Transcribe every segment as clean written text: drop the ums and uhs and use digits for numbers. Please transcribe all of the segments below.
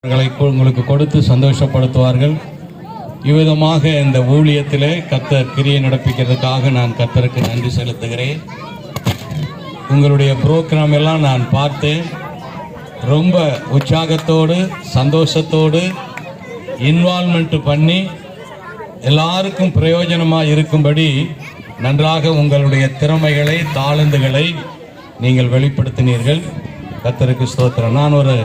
உங்களுக்கு கொடுத்து சந்தோஷப்படுத்துவார்கள். இவ்விதமாக இந்த ஊழியத்திலே கர்த்தர் கிரியை நடப்பிக்கிறதுக்காக நான் கர்த்தருக்கு நன்றி செலுத்துகிறேன். உங்களுடைய புரோகிராம் எல்லாம் நான் பார்த்தேன். ரொம்ப உற்சாகத்தோடு சந்தோஷத்தோடு இன்வால்மெண்ட் பண்ணி எல்லாருக்கும் பிரயோஜனமாக இருக்கும்படி நன்றாக உங்களுடைய திறமைகளை தாளந்துகளை நீங்கள் வெளிப்படுத்தினீர்கள். கர்த்தருக்கு ஸ்தோத்திரம். நான் ஒரு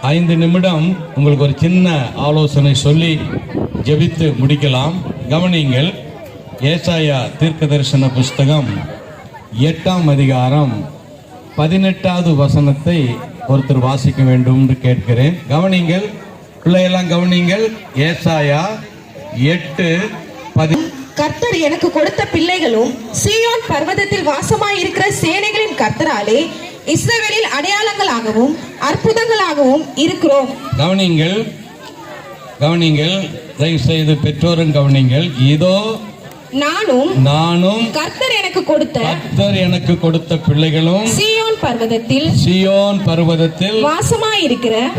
5 நிமிடம் உங்களுக்கு ஒரு சின்ன ஆலோசனை சொல்லி ஜெபித்து முடிக்கலாம். கவனிங்கள். ஏசாயா தீர்க்க தரிசன புஸ்தகம் 8ஆம் அதிகாரம் 18வது வசனத்தை ஒருத்தர் வாசிக்க வேண்டும் என்று கேட்கிறேன். கவனிங்கள் பிள்ளையெல்லாம் கவனிங்கள். ஏசாயா 8:10. கர்த்தர் எனக்கு கொடுத்த பிள்ளைகளும் சீயோன் பர்வதத்தில் வாசமாயிருக்கிற சேனைகளின் கர்த்தராலே இஸ்ரவேலில் அடையாளங்களாகவும் அற்புதங்களாகவும் இருக்கிறோம். கவனிங்கள் கவனிங்கள். தயவு செய்து பெற்றோரும் கவனிங்கள். இதோ நானும் கர்த்தர் எனக்கு கொடுத்த பிள்ளைகளும் சீயோன் பர்வதத்தில்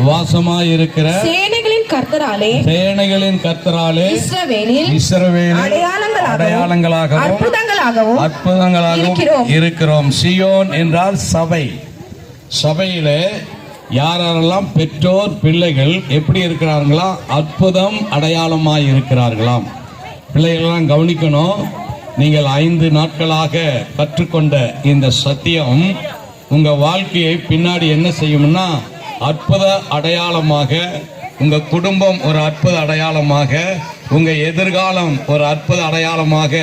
வாசமாயிருக்கிற சேனைகளின் கர்த்தராலே இஸ்ரவேலில் அடையாளங்களாகவும் அற்புதங்களாகவும் இருக்கிறோம். சீயோன் என்றால் சபை. சபையிலே யாரெல்லாம் பெற்றோர் பிள்ளைகள் எப்படி இருக்கிறார்களா? அற்புதம் அடையாளமாய் இருக்கிறார்களாம். பிள்ளைகளெல்லாம் கவனிக்கணும். நீங்கள் 5 நாட்களாக கற்றுக்கொண்ட இந்த சத்தியம் உங்க வாழ்க்கையை பின்னாடி என்ன செய்யும்னா அற்புத அடையாளமாக, உங்க குடும்பம் ஒரு அற்புத அடையாளமாக, உங்க எதிர்காலம் ஒரு அற்புத அடையாளமாக